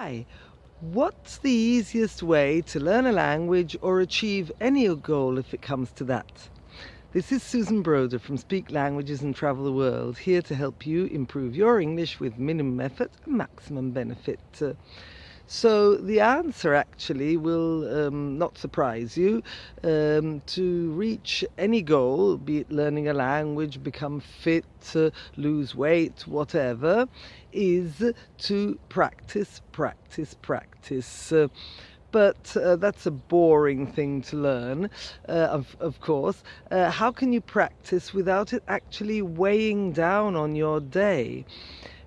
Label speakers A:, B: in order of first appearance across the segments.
A: Hi, what's the easiest way to learn a language or achieve any goal if it comes to that? This is Susan Broder from Speak Languages and Travel the World, here to help you improve your English with minimum effort and maximum benefit. So the answer actually will not surprise you. To reach any goal, be it learning a language, become fit, lose weight, whatever, is to practice, practice, practice. But that's a boring thing to learn, of course. How can you practice without it actually weighing down on your day?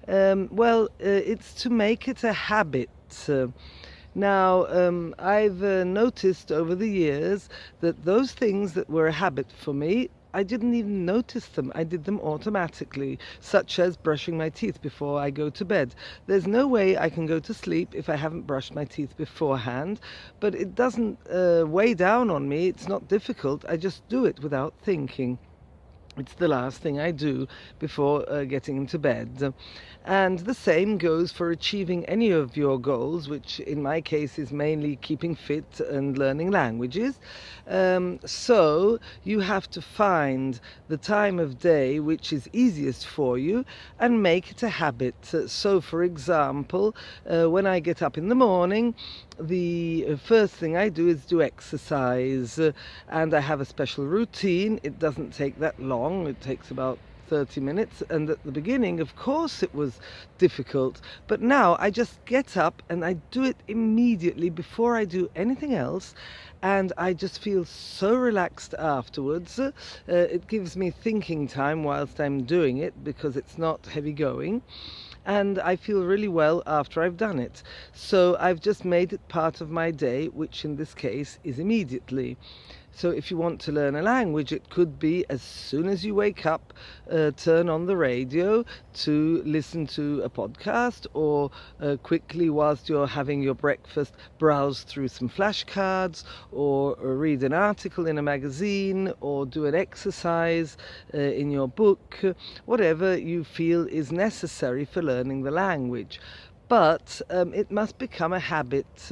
A: It's to make it a habit. I've noticed over the years that those things that were a habit for me, I didn't even notice them. I did them automatically, such as brushing my teeth before I go to bed. There's no way I can go to sleep if I haven't brushed my teeth beforehand, but it doesn't weigh down on me. It's not difficult. I just do it without thinking. It's the last thing I do before getting into bed. And the same goes for achieving any of your goals, which in my case is mainly keeping fit and learning languages. So you have to find the time of day which is easiest for you and make it a habit. So, for example, when I get up in the morning, the first thing I do is do exercise, and I have a special routine. It doesn't take that long. It takes about 30 minutes, and at the beginning, of course, it was difficult, but now I just get up and I do it immediately before I do anything else, and I just feel so relaxed afterwards. It gives me thinking time whilst I'm doing it because it's not heavy going. And I feel really well after I've done it. So I've just made it part of my day, which in this case is immediately. So if you want to learn a language, it could be as soon as you wake up, turn on the radio to listen to a podcast, or quickly whilst you're having your breakfast, browse through some flashcards, or read an article in a magazine, or do an exercise in your book, whatever you feel is necessary for learning the language. But it must become a habit.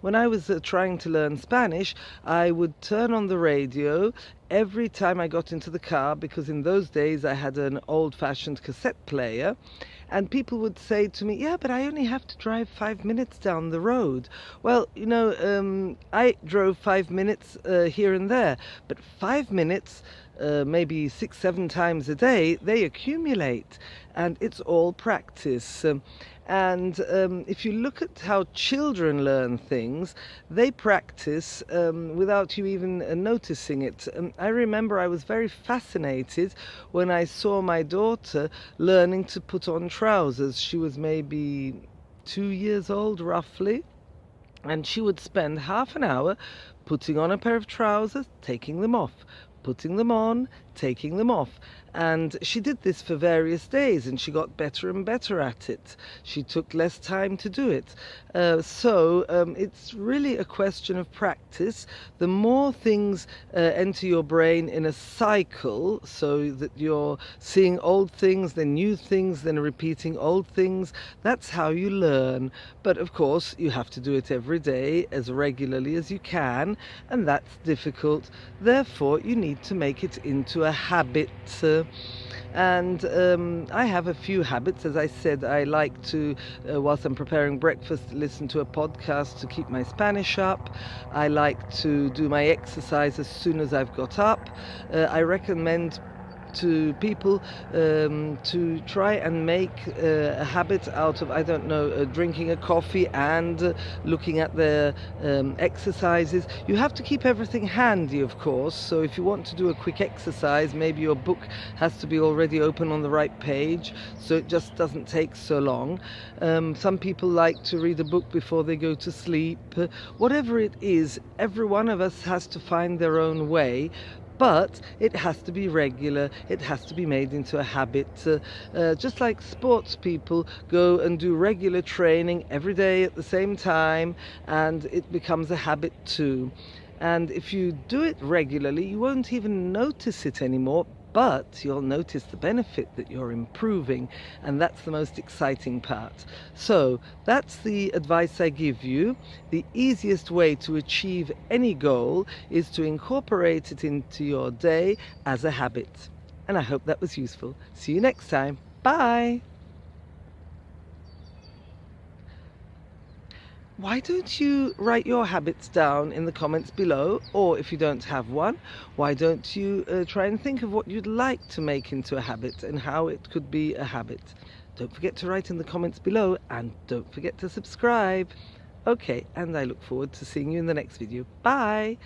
A: When I was trying to learn Spanish, I would turn on the radio every time I got into the car, because in those days I had an old-fashioned cassette player, and people would say to me, yeah, but I only have to drive 5 minutes down the road. Well, I drove 5 minutes here and there, but 5 minutes, maybe 6-7 times a day, they accumulate, and it's all practice. If you look at how children learn things, they practice without you even noticing it. I remember I was very fascinated when I saw my daughter learning to put on trousers. She was maybe 2 years old, roughly. And she would spend half an hour putting on a pair of trousers, taking them off, putting them on, taking them off. And she did this for various days, and she got better and better at it. She took less time to do it. It's really a question of practice. The more things enter your brain in a cycle, so that you're seeing old things, then new things, then repeating old things, that's how you learn. But of course, you have to do it every day as regularly as you can, and that's difficult. Therefore, you need to make it into a habit. I have a few habits. As I said, I like to, whilst I'm preparing breakfast, listen to a podcast to keep my Spanish up. I like to do my exercise as soon as I've got up. I recommend to people to try and make a habit out of, drinking a coffee and looking at their exercises. You have to keep everything handy, of course, so if you want to do a quick exercise, maybe your book has to be already open on the right page, so it just doesn't take so long. Some people like to read a book before they go to sleep. Whatever it is, every one of us has to find their own way, but it has to be regular. It has to be made into a habit. Just like sports people go and do regular training every day at the same time, and it becomes a habit too. And if you do it regularly, you won't even notice it anymore but you'll notice the benefit that you're improving, and that's the most exciting part. So that's the advice I give you. The easiest way to achieve any goal is to incorporate it into your day as a habit. And I hope that was useful. See you next time. Bye. Why don't you write your habits down in the comments below? Or if you don't have one, why don't you try and think of what you'd like to make into a habit and how it could be a habit? Don't forget to write in the comments below, and don't forget to subscribe. Okay, and I look forward to seeing you in the next video. Bye!